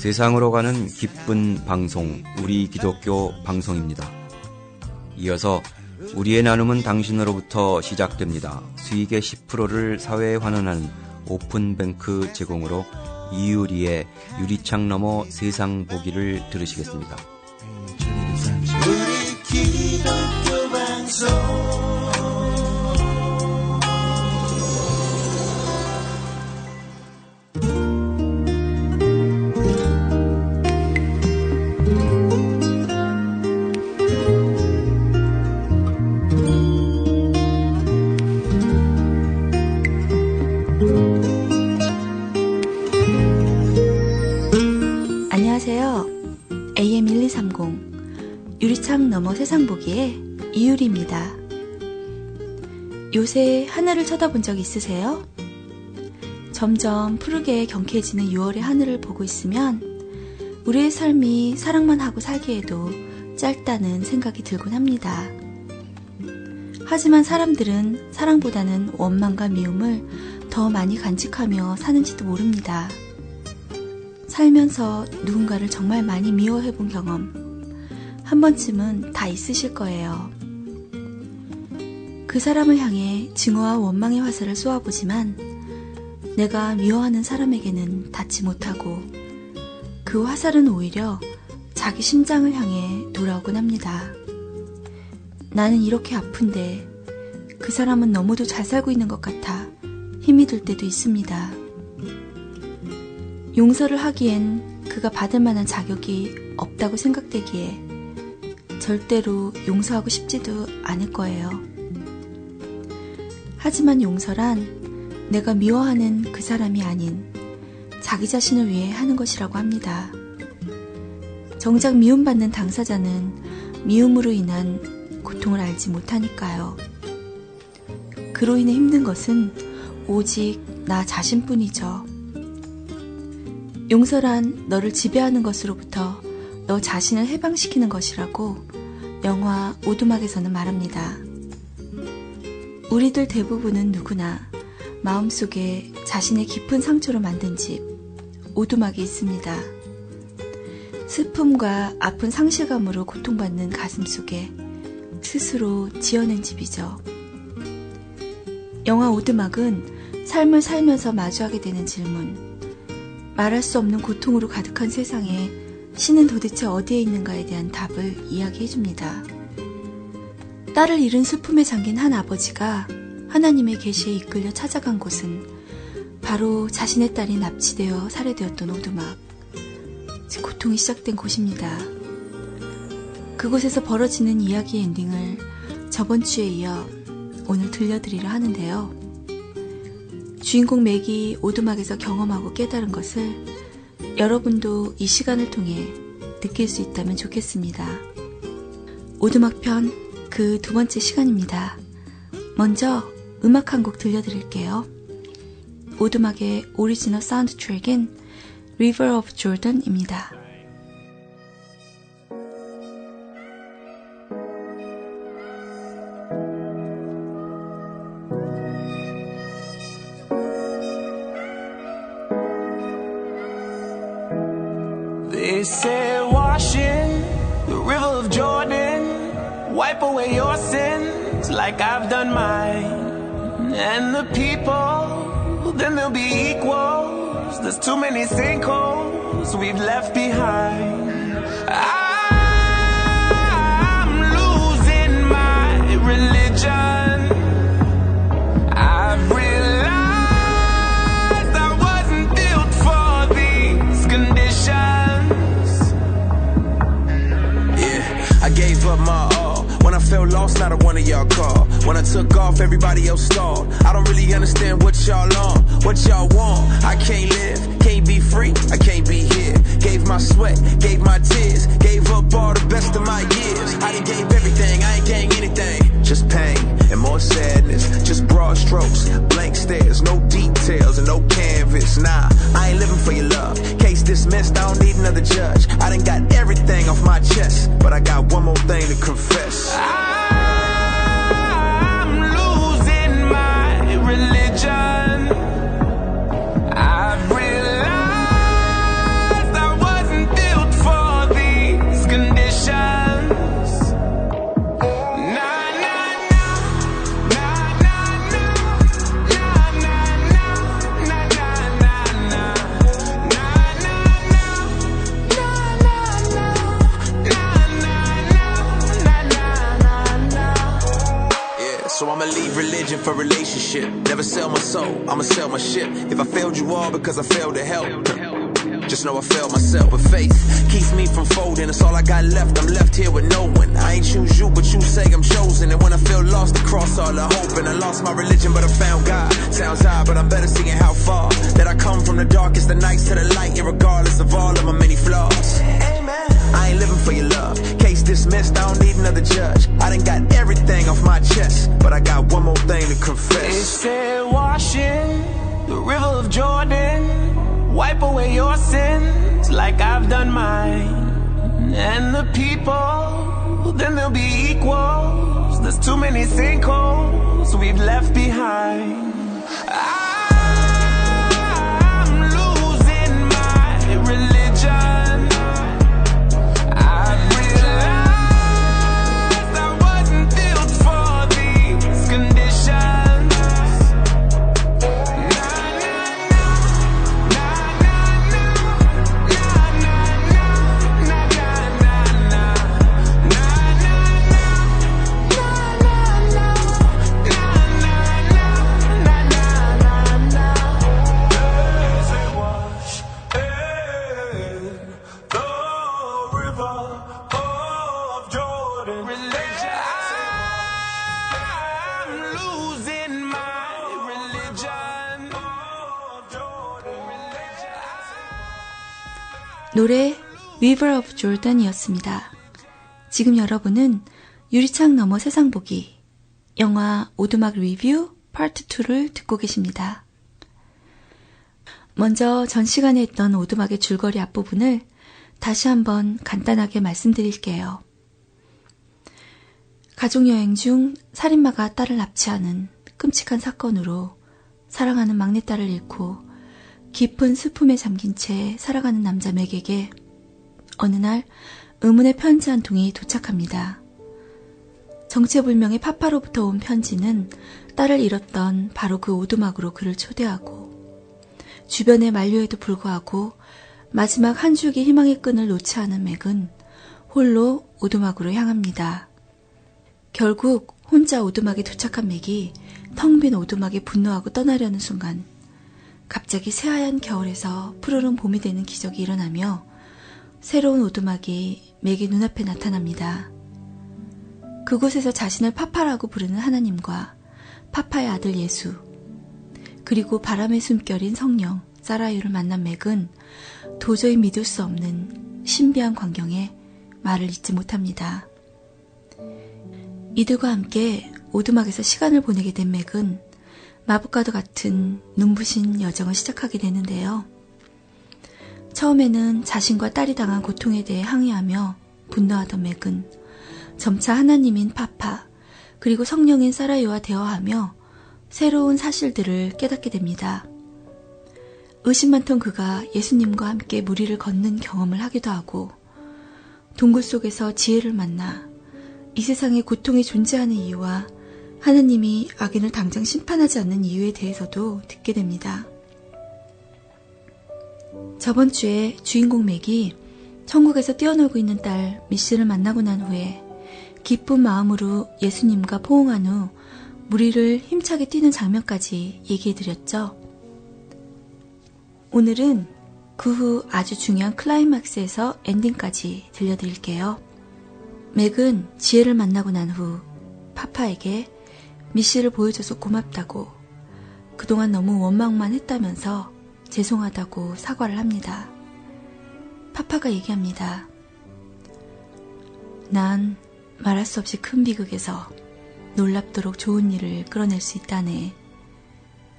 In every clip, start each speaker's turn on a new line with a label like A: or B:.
A: 세상으로 가는 기쁜 방송, 우리 기독교 방송입니다. 이어서 우리의 나눔은 당신으로부터 시작됩니다. 수익의 10%를 사회에 환원하는 오픈뱅크 제공으로 이유리의 유리창 너머 세상 보기를 들으시겠습니다. 우리 기독교 방송
B: 안녕하세요. AM1230 유리창 너머 세상 보기의 이유리입니다. 요새 하늘을 쳐다본 적 있으세요? 점점 푸르게 경쾌해지는 6월의 하늘을 보고 있으면 우리의 삶이 사랑만 하고 살기에도 짧다는 생각이 들곤 합니다. 하지만 사람들은 사랑보다는 원망과 미움을 더 많이 간직하며 사는지도 모릅니다. 살면서 누군가를 정말 많이 미워해본 경험 한 번쯤은 다 있으실 거예요. 그 사람을 향해 증오와 원망의 화살을 쏘아보지만 내가 미워하는 사람에게는 닿지 못하고 그 화살은 오히려 자기 심장을 향해 돌아오곤 합니다. 나는 이렇게 아픈데 그 사람은 너무도 잘 살고 있는 것 같아 힘이 들 때도 있습니다. 용서를 하기엔 그가 받을 만한 자격이 없다고 생각되기에 절대로 용서하고 싶지도 않을 거예요. 하지만 용서란 내가 미워하는 그 사람이 아닌 자기 자신을 위해 하는 것이라고 합니다. 정작 미움받는 당사자는 미움으로 인한 고통을 알지 못하니까요. 그로 인해 힘든 것은 오직 나 자신뿐이죠. 용서란 너를 지배하는 것으로부터 너 자신을 해방시키는 것이라고 영화 오두막에서는 말합니다. 우리들 대부분은 누구나 마음속에 자신의 깊은 상처로 만든 집, 오두막이 있습니다. 슬픔과 아픈 상실감으로 고통받는 가슴 속에 스스로 지어낸 집이죠. 영화 오두막은 삶을 살면서 마주하게 되는 질문, 말할 수 없는 고통으로 가득한 세상에 신은 도대체 어디에 있는가에 대한 답을 이야기해줍니다. 딸을 잃은 슬픔에 잠긴 한 아버지가 하나님의 계시에 이끌려 찾아간 곳은 바로 자신의 딸이 납치되어 살해되었던 오두막, 즉 고통이 시작된 곳입니다. 그곳에서 벌어지는 이야기의 엔딩을 저번 주에 이어 오늘 들려드리려 하는데요. 주인공 맥이 오두막에서 경험하고 깨달은 것을 여러분도 이 시간을 통해 느낄 수 있다면 좋겠습니다. 오두막 편 그 두 번째 시간입니다. 먼저 음악 한 곡 들려드릴게요. 오두막의 오리지널 사운드 트랙인 River of Jordan입니다.
C: They say washing the river of Jordan, wipe away your sins like I've done mine. And the people, then they'll be equals. There's too many sinkholes we've left behind. I'm losing my religion. I've realized I wasn't built for these conditions. I gave up my all. When I felt lost, not a one of y'all called. When I took off, everybody else stalled. I don't really understand what y'all on, what y'all want. I can't live, can't be free, I can't be here. Gave my sweat, gave my tears, gave up all the best of my years. I done gave everything, I ain't gained anything. Just pain and more sadness, just broad strokes, blank stares, no details and no canvas. Nah, I ain't living for your love. Case dismissed, I don't need another judge. I done got everything off my chest, but I got one more thing to confess. I'm losing my religion. I've realized I was looking for relationship. Never sell my soul, I'ma sell my ship. If I failed you all because I failed to help, just know I failed myself. But faith keeps me from folding. It's all I got left. I'm left here with no one. I ain't choose you, but you say I'm chosen. And when I feel lost across all the hope, and I lost my religion, but I found God. Sounds high, but I'm better seeing how far that I come from the darkest of nights to the light, irregardless of all of my many flaws. Amen. I ain't living for your love. Case dismissed, I don't need another judge. I done got everything off my chest, but I got one more thing to confess.
D: They said wash in the river of Jordan, wipe away your sins like I've done mine. And the people, then they'll be equals. There's too many sinkholes we've left behind. I'm losing my religion. I've realized I wasn't built for these conditions.
B: 노래 River of Jordan이었습니다. 지금 여러분은 유리창 너머 세상 보기 영화 오두막 리뷰 파트 2를 듣고 계십니다. 먼저 전 시간에 했던 오두막의 줄거리 앞부분을 다시 한번 간단하게 말씀드릴게요. 가족여행 중 살인마가 딸을 납치하는 끔찍한 사건으로 사랑하는 막내딸을 잃고 깊은 슬픔에 잠긴 채 살아가는 남자 맥에게 어느 날 의문의 편지 한 통이 도착합니다. 정체불명의 파파로부터 온 편지는 딸을 잃었던 바로 그 오두막으로 그를 초대하고 주변의 만류에도 불구하고 마지막 한 줄기 희망의 끈을 놓지 않은 맥은 홀로 오두막으로 향합니다. 결국 혼자 오두막에 도착한 맥이 텅 빈 오두막에 분노하고 떠나려는 순간 갑자기 새하얀 겨울에서 푸르른 봄이 되는 기적이 일어나며 새로운 오두막이 맥의 눈앞에 나타납니다. 그곳에서 자신을 파파라고 부르는 하나님과 파파의 아들 예수, 그리고 바람의 숨결인 성령 사라유를 만난 맥은 도저히 믿을 수 없는 신비한 광경에 말을 잇지 못합니다. 이들과 함께 오두막에서 시간을 보내게 된 맥은 마법과도 같은 눈부신 여정을 시작하게 되는데요. 처음에는 자신과 딸이 당한 고통에 대해 항의하며 분노하던 맥은 점차 하나님인 파파 그리고 성령인 사라유와 대화하며 새로운 사실들을 깨닫게 됩니다. 의심 많던 그가 예수님과 함께 무리를 걷는 경험을 하기도 하고 동굴 속에서 지혜를 만나 이 세상에 고통이 존재하는 이유와 하나님이 악인을 당장 심판하지 않는 이유에 대해서도 듣게 됩니다. 저번 주에 주인공 맥이 천국에서 뛰어놀고 있는 딸 미씨를 만나고 난 후에 기쁜 마음으로 예수님과 포옹한 후 무리를 힘차게 뛰는 장면까지 얘기해드렸죠. 오늘은 그 후 아주 중요한 클라이막스에서 엔딩까지 들려드릴게요. 맥은 지혜를 만나고 난 후 파파에게 미씨를 보여줘서 고맙다고, 그동안 너무 원망만 했다면서 죄송하다고 사과를 합니다. 파파가 얘기합니다. 난 말할 수 없이 큰 비극에서 놀랍도록 좋은 일을 끌어낼 수 있다네.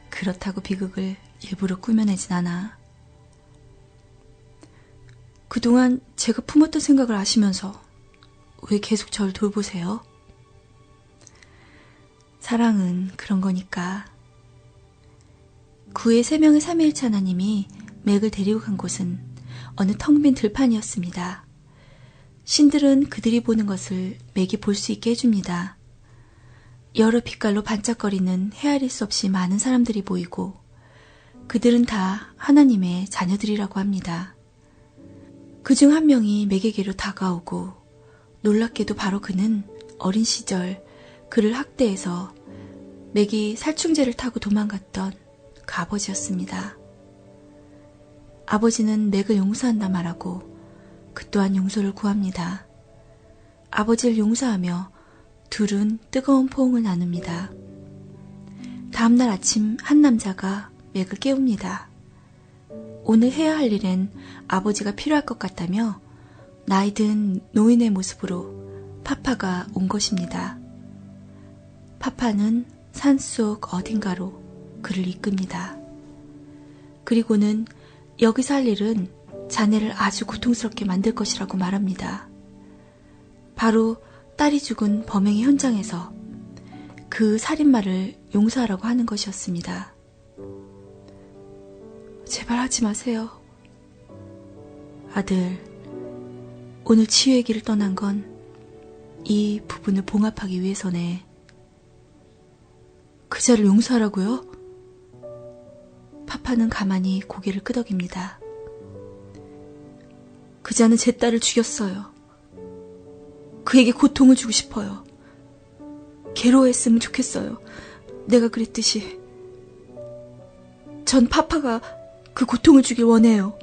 B: 그렇다고 비극을 일부러 꾸며내진 않아. 그동안 제가 품었던 생각을 아시면서 왜 계속 절 돌보세요? 사랑은 그런 거니까. 구의 3명의 삼위일체 하나님이 맥을 데리고 간 곳은 어느 텅 빈 들판이었습니다. 신들은 그들이 보는 것을 맥이 볼 수 있게 해줍니다. 여러 빛깔로 반짝거리는 헤아릴 수 없이 많은 사람들이 보이고 그들은 다 하나님의 자녀들이라고 합니다. 그중 한 명이 맥에게로 다가오고 놀랍게도 바로 그는 어린 시절 그를 학대해서 맥이 살충제를 타고 도망갔던 그 아버지였습니다. 아버지는 맥을 용서한다 말하고 그 또한 용서를 구합니다. 아버지를 용서하며 둘은 뜨거운 포옹을 나눕니다. 다음날 아침 한 남자가 맥을 깨웁니다. 오늘 해야 할 일엔 아버지가 필요할 것 같다며 나이든 노인의 모습으로 파파가 온 것입니다. 파파는 산속 어딘가로 그를 이끕니다. 그리고는 여기서 할 일은 자네를 아주 고통스럽게 만들 것이라고 말합니다. 바로 딸이 죽은 범행의 현장에서 그 살인마를 용서하라고 하는 것이었습니다. 제발 하지 마세요. 아들, 오늘 치유의 길을 떠난 건 이 부분을 봉합하기 위해서네. 그자를 용서하라고요? 파파는 가만히 고개를 끄덕입니다. 그자는 제 딸을 죽였어요. 그에게 고통을 주고 싶어요. 괴로워했으면 좋겠어요. 내가 그랬듯이. 전 파파가 그 고통을 주길 원해요.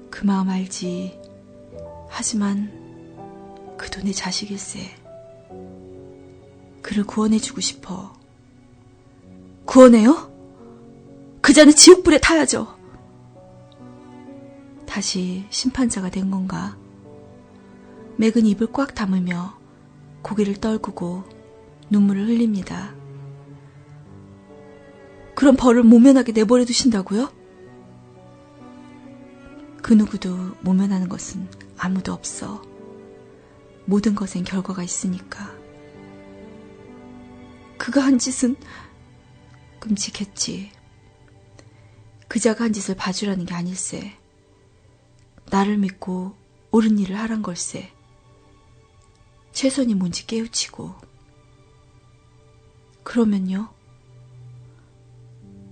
B: 그 마음 알지. 하지만 그도 내 자식일세. 그를 구원해주고 싶어. 구원해요? 그자는 지옥불에 타야죠. 다시 심판자가 된 건가? 맥은 입을 꽉 다물며 고개를 떨구고 눈물을 흘립니다. 그럼 벌을 모면하게 내버려 두신다고요? 그 누구도 모면하는 것은 아무도 없어. 모든 것엔 결과가 있으니까. 그가 한 짓은 끔찍했지. 그자가 한 짓을 봐주라는 게 아닐세. 나를 믿고 옳은 일을 하란 걸세. 최선이 뭔지 깨우치고. 그러면요?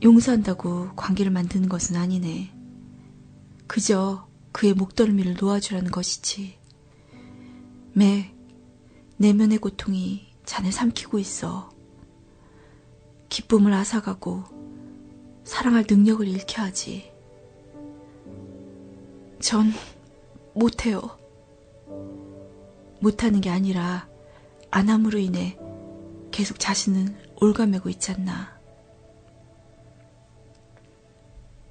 B: 용서한다고 관계를 만드는 것은 아니네. 그저 그의 목덜미를 놓아주라는 것이지. 내면의 고통이 자네 삼키고 있어. 기쁨을 앗아가고 사랑할 능력을 잃게 하지. 전 못해요. 못하는 게 아니라 안함으로 인해 계속 자신을 올가매고 있잖나.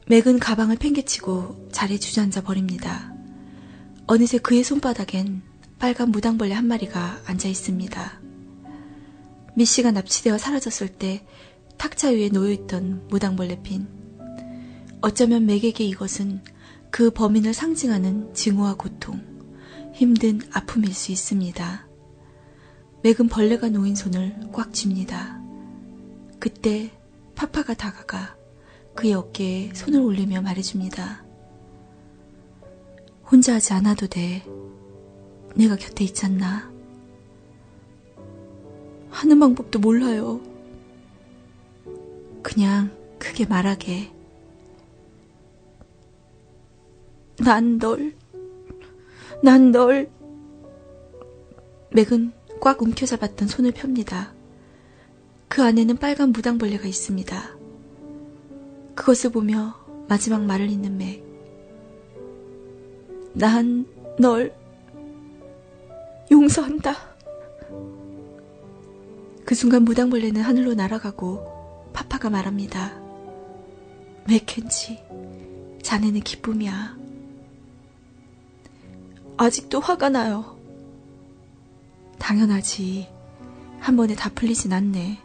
B: 맥은 가방을 팽개치고 자리에 주저앉아 버립니다. 어느새 그의 손바닥엔 빨간 무당벌레 한 마리가 앉아 있습니다. 미씨가 납치되어 사라졌을 때 탁자 위에 놓여있던 무당벌레 핀. 어쩌면 맥에게 이것은 그 범인을 상징하는 증오와 고통, 힘든 아픔일 수 있습니다. 맥은 벌레가 놓인 손을 꽉 쥡니다. 그때 파파가 다가가 그의 어깨에 손을 올리며 말해줍니다. 혼자 하지 않아도 돼. 내가 곁에 있잖나. 하는 방법도 몰라요. 그냥 크게 말하게. 난 널. 맥은 꽉 움켜잡았던 손을 펴니다. 그 안에는 빨간 무당벌레가 있습니다. 그것을 보며 마지막 말을 잇는 맥. 난 널 용서한다. 그 순간 무당벌레는 하늘로 날아가고 파파가 말합니다. 맥켄지, 자네는 기쁨이야. 아직도 화가 나요. 당연하지. 한 번에 다 풀리진 않네.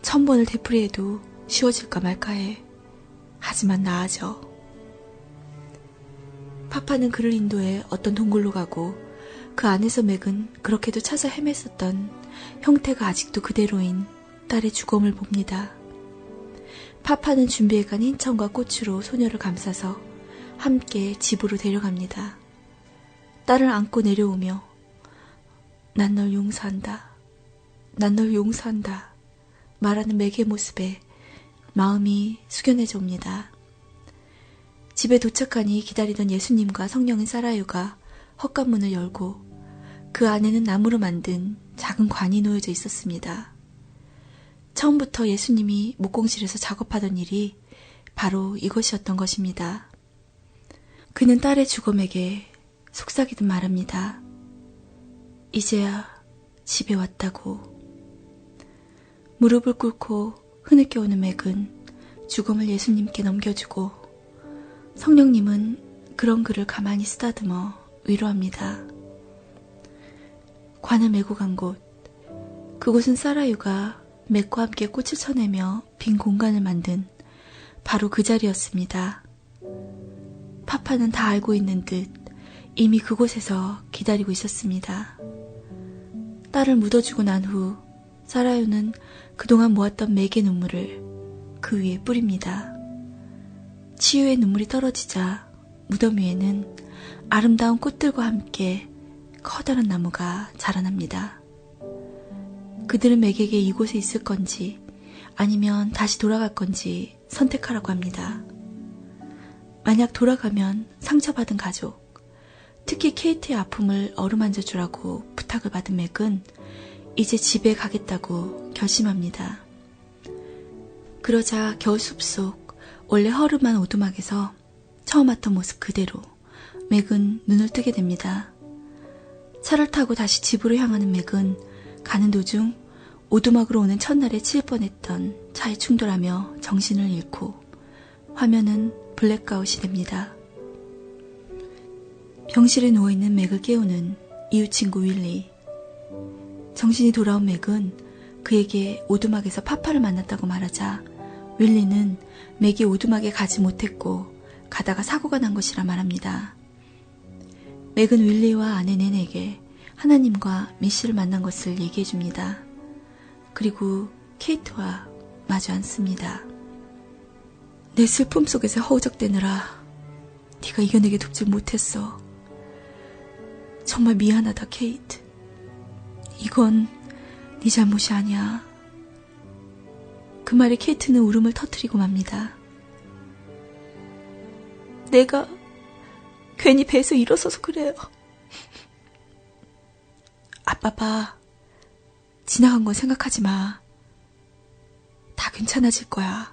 B: 1000번을 되풀이해도 쉬워질까 말까 해. 하지만 나아져. 파파는 그를 인도해 어떤 동굴로 가고 그 안에서 맥은 그렇게도 찾아 헤맸었던 형태가 아직도 그대로인 딸의 죽음을 봅니다. 파파는 준비해간 흰천과 꽃으로 소녀를 감싸서 함께 집으로 데려갑니다. 딸을 안고 내려오며 난 널 용서한다. 난 널 용서한다. 말하는 맥의 모습에 마음이 숙연해져 옵니다. 집에 도착하니 기다리던 예수님과 성령인 사라유가 헛간문을 열고 그 안에는 나무로 만든 작은 관이 놓여져 있었습니다. 처음부터 예수님이 목공실에서 작업하던 일이 바로 이것이었던 것입니다. 그는 딸의 죽음에게 속삭이듯 말합니다. 이제야 집에 왔다고. 무릎을 꿇고 흐느껴 오는 맥은 죽음을 예수님께 넘겨주고 성령님은 그런 그를 가만히 쓰다듬어 위로합니다. 관을 메고 간 곳, 그곳은 사라유가 맥과 함께 꽃을 쳐내며 빈 공간을 만든 바로 그 자리였습니다. 파파는 다 알고 있는 듯 이미 그곳에서 기다리고 있었습니다. 딸을 묻어주고 난 후 사라유는 그동안 모았던 맥의 눈물을 그 위에 뿌립니다. 치유의 눈물이 떨어지자 무덤 위에는 아름다운 꽃들과 함께 커다란 나무가 자라납니다. 그들은 맥에게 이곳에 있을 건지 아니면 다시 돌아갈 건지 선택하라고 합니다. 만약 돌아가면 상처받은 가족, 특히 케이트의 아픔을 어루만져 주라고 부탁을 받은 맥은 이제 집에 가겠다고 결심합니다. 그러자 겨울 숲속 원래 허름한 오두막에서 처음 왔던 모습 그대로 맥은 눈을 뜨게 됩니다. 차를 타고 다시 집으로 향하는 맥은 가는 도중 오두막으로 오는 첫날에 치일 뻔했던 차에 충돌하며 정신을 잃고 화면은 블랙아웃이 됩니다. 병실에 누워있는 맥을 깨우는 이웃 친구 윌리. 정신이 돌아온 맥은 그에게 오두막에서 파파를 만났다고 말하자 윌리는 맥이 오두막에 가지 못했고 가다가 사고가 난 것이라 말합니다. 맥은 윌리와 아내 낸에게 하나님과 메시를 만난 것을 얘기해줍니다. 그리고 케이트와 마주 앉습니다. 내 슬픔 속에서 허우적대느라 네가 이겨내게 돕질 못했어. 정말 미안하다, 케이트. 이건 네 잘못이 아니야. 그 말에 케이트는 울음을 터뜨리고 맙니다. 내가 괜히 배에서 일어서서 그래요. 아빠 봐. 지나간 건 생각하지 마. 다 괜찮아질 거야.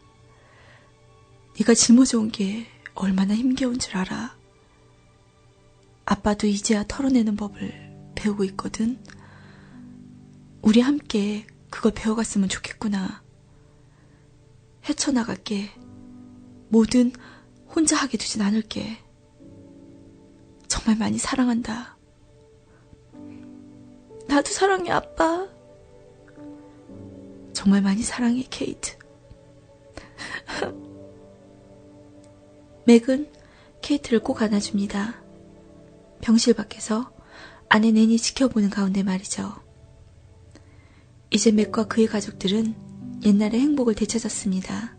B: 네가 짊어져온 게 얼마나 힘겨운 줄 알아. 아빠도 이제야 털어내는 법을 배우고 있거든. 우리 함께 그걸 배워갔으면 좋겠구나. 헤쳐나갈게. 뭐든 혼자 하게 두진 않을게. 정말 많이 사랑한다. 나도 사랑해, 아빠. 정말 많이 사랑해, 케이트. 맥은 케이트를 꼭 안아줍니다. 병실 밖에서 아내 낸이 지켜보는 가운데 말이죠. 이제 맥과 그의 가족들은 옛날의 행복을 되찾았습니다.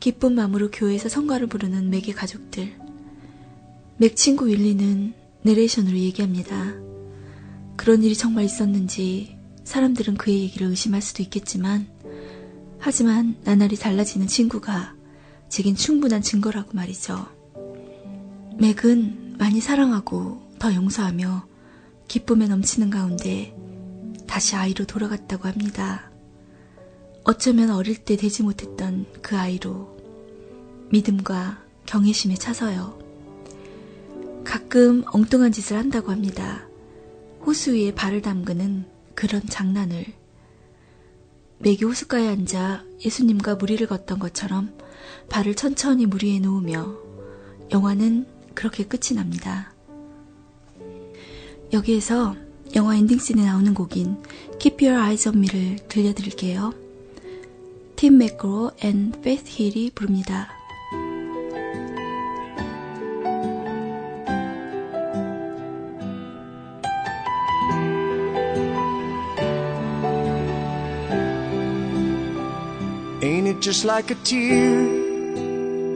B: 기쁜 마음으로 교회에서 성가를 부르는 맥의 가족들. 맥 친구 윌리는 내레이션으로 얘기합니다. 그런 일이 정말 있었는지 사람들은 그의 얘기를 의심할 수도 있겠지만 하지만 나날이 달라지는 친구가 제겐 충분한 증거라고 말이죠. 맥은 많이 사랑하고 더 용서하며 기쁨에 넘치는 가운데 다시 아이로 돌아갔다고 합니다. 어쩌면 어릴 때 되지 못했던 그 아이로 믿음과 경외심에 차서요. 가끔 엉뚱한 짓을 한다고 합니다. 호수 위에 발을 담그는 그런 장난을. 맥이 호숫가에 앉아 예수님과 무리를 걷던 것처럼 발을 천천히 물 위에 놓으며 영화는 그렇게 끝이 납니다. 여기에서 영화 엔딩씬에 나오는 곡인 Keep Your Eyes on Me를 들려드릴게요. 팀 맥그로 앤 페이스 힐이 부릅니다.
E: Ain't it just like a tear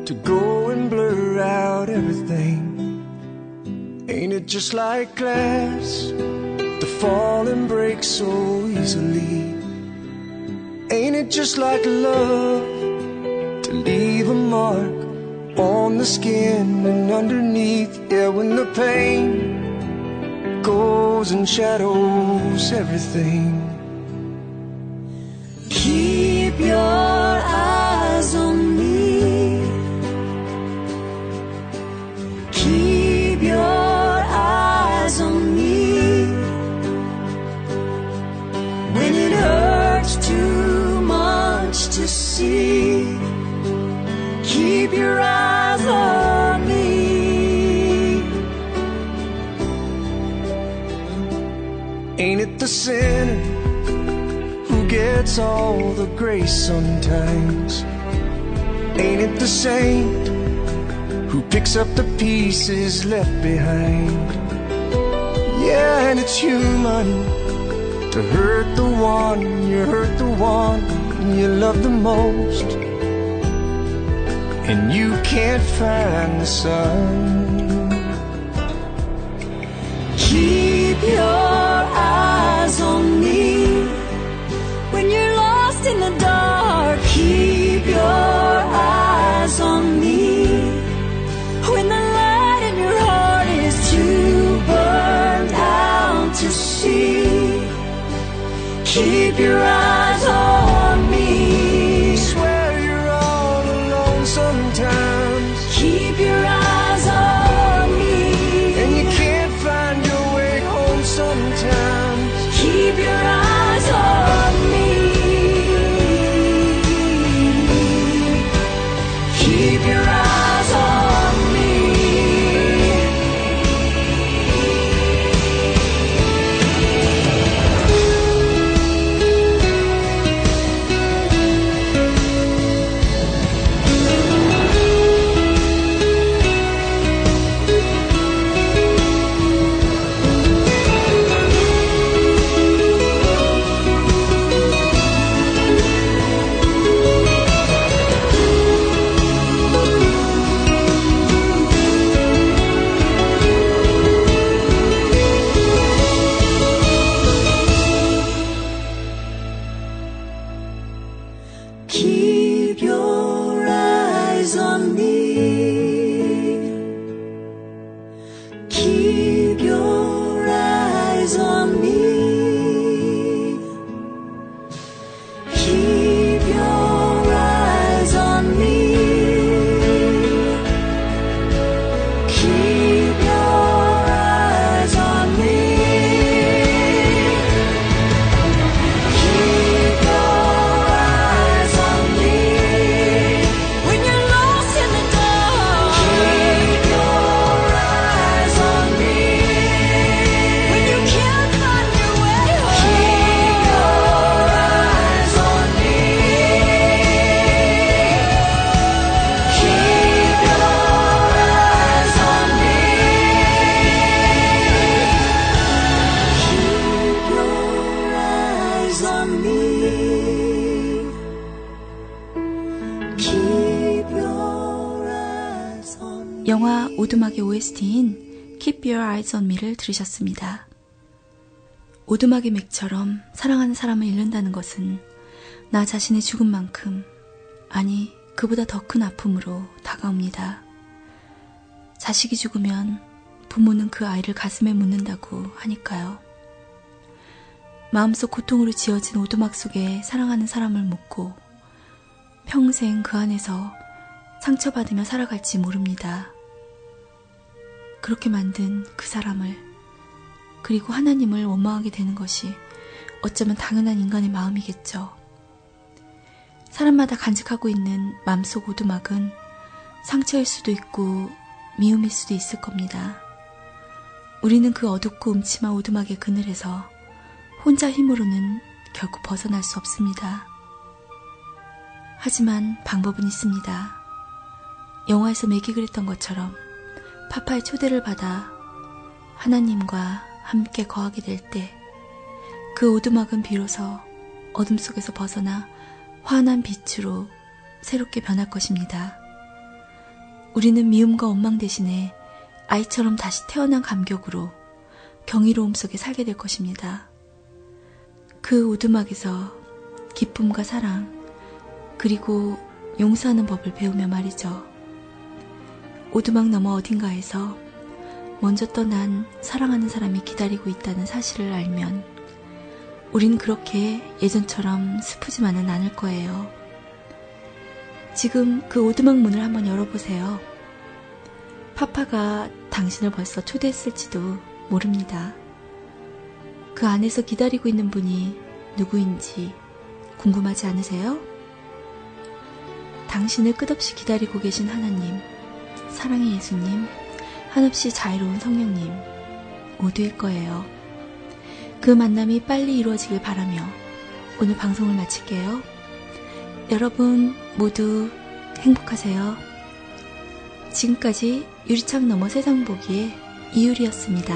E: to go and blur out everything? Ain't it just like glass to fall and break so easily? Ain't it just like love to leave a mark on the skin and underneath? Yeah, when the pain goes and shadows everything. Keep
F: Keep your eyes on me. Keep your eyes on me. When it hurts too much to see, keep your eyes on me.
E: Ain't it the sinner who gets all the grace sometimes? Ain't it the saint who picks up the pieces left behind? Yeah, and it's human to hurt the one you hurt, the one you love the most, and you can't find the sun.
F: Keep your eyes on me. When you're lost in the dark, keep your eyes on me. When the light in your heart is too burned out to see, keep your eyes on me.
E: Swear you're all alone sometimes,
F: Keep your eyes on me.
E: and you can't find your way home sometimes.
F: Keep your eyes on me. Keep your eyes on me. Keep your eyes on me. Keep your eyes on me. Keep your eyes on me. Keep your eyes on me. Keep your eyes on me. When you're lost in the dark, keep your eyes on me. When you can't find your way home, keep your eyes on me. Keep your eyes on me. Keep your eyes on me. Keep your eyes on me.
B: 영화 오두막의 OST인 Keep Your Eyes on Me를 들으셨습니다. 오두막의 맥처럼 사랑하는 사람을 잃는다는 것은 나 자신의 죽음만큼, 아니 그보다 더 큰 아픔으로 다가옵니다. 자식이 죽으면 부모는 그 아이를 가슴에 묻는다고 하니까요. 마음속 고통으로 지어진 오두막 속에 사랑하는 사람을 묻고 평생 그 안에서 상처받으며 살아갈지 모릅니다. 그렇게 만든 그 사람을, 그리고 하나님을 원망하게 되는 것이 어쩌면 당연한 인간의 마음이겠죠. 사람마다 간직하고 있는 마음속 오두막은 상처일 수도 있고 미움일 수도 있을 겁니다. 우리는 그 어둡고 음침한 오두막의 그늘에서 혼자 힘으로는 결코 벗어날 수 없습니다. 하지만 방법은 있습니다. 영화에서 맥이 그랬던 것처럼 파파의 초대를 받아 하나님과 함께 거하게 될 때 그 오두막은 비로소 어둠 속에서 벗어나 환한 빛으로 새롭게 변할 것입니다. 우리는 미움과 원망 대신에 아이처럼 다시 태어난 감격으로 경이로움 속에 살게 될 것입니다. 그 오두막에서 기쁨과 사랑, 그리고 용서하는 법을 배우며 말이죠. 오두막 너머 어딘가에서 먼저 떠난 사랑하는 사람이 기다리고 있다는 사실을 알면 우린 그렇게 예전처럼 슬프지만은 않을 거예요. 지금 그 오두막 문을 한번 열어보세요. 파파가 당신을 벌써 초대했을지도 모릅니다. 그 안에서 기다리고 있는 분이 누구인지 궁금하지 않으세요? 당신을 끝없이 기다리고 계신 하나님, 사랑의 예수님, 한없이 자유로운 성령님 모두일 거예요. 그 만남이 빨리 이루어지길 바라며 오늘 방송을 마칠게요. 여러분 모두 행복하세요. 지금까지 유리창 너머 세상 보기의 이유리였습니다.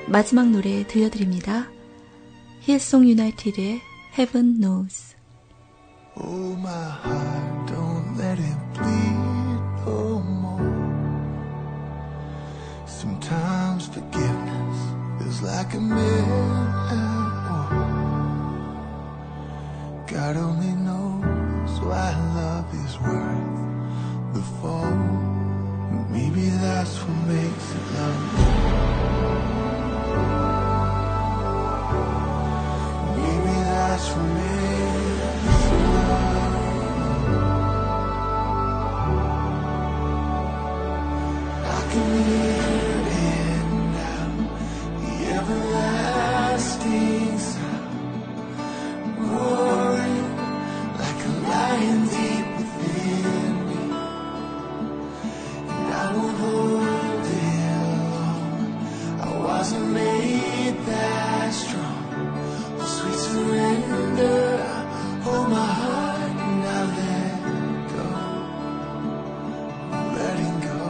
B: 마지막 노래 들려드립니다. 힐송 유나이티드의 Heaven Knows.
E: Oh, my heart, don't let it bleed no more. Sometimes forgiveness feels like a miracle. God only knows why love is worth the fall. Maybe that's what makes it love. Maybe that's what makes it love. I can hear it now, the everlasting sound, roaring like a lion deep within me. And I won't hold it long. I wasn't made that strong. Sweet surrender, hold my heart and I let go, letting go.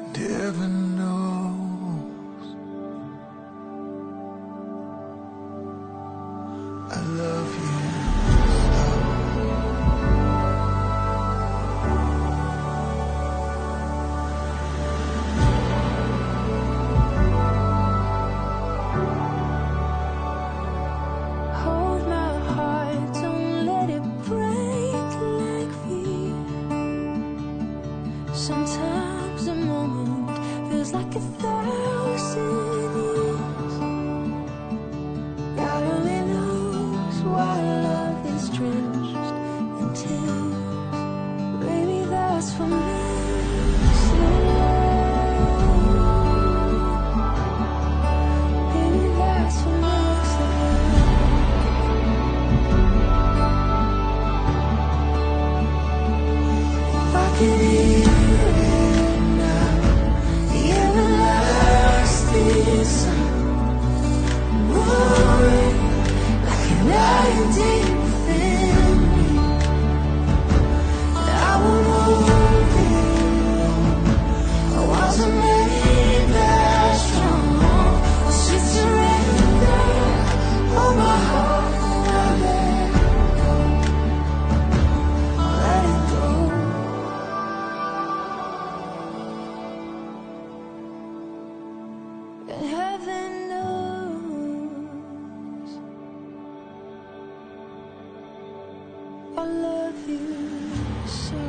E: And heaven knows I love you so.
F: Hold my heart, don't let it break like fear. Sometimes a moment feels like 1,000 years. God only knows why love is drenched in tears. Maybe that's what makes it love. Maybe that's what makes it love. If I can hear it now, the everlasting sound, roaring like a lion deep within me. And I won't hold it long. I wasn't made that strong. Sweet surrender, hold my heart and I let go, let it go. And heaven knows I love you so.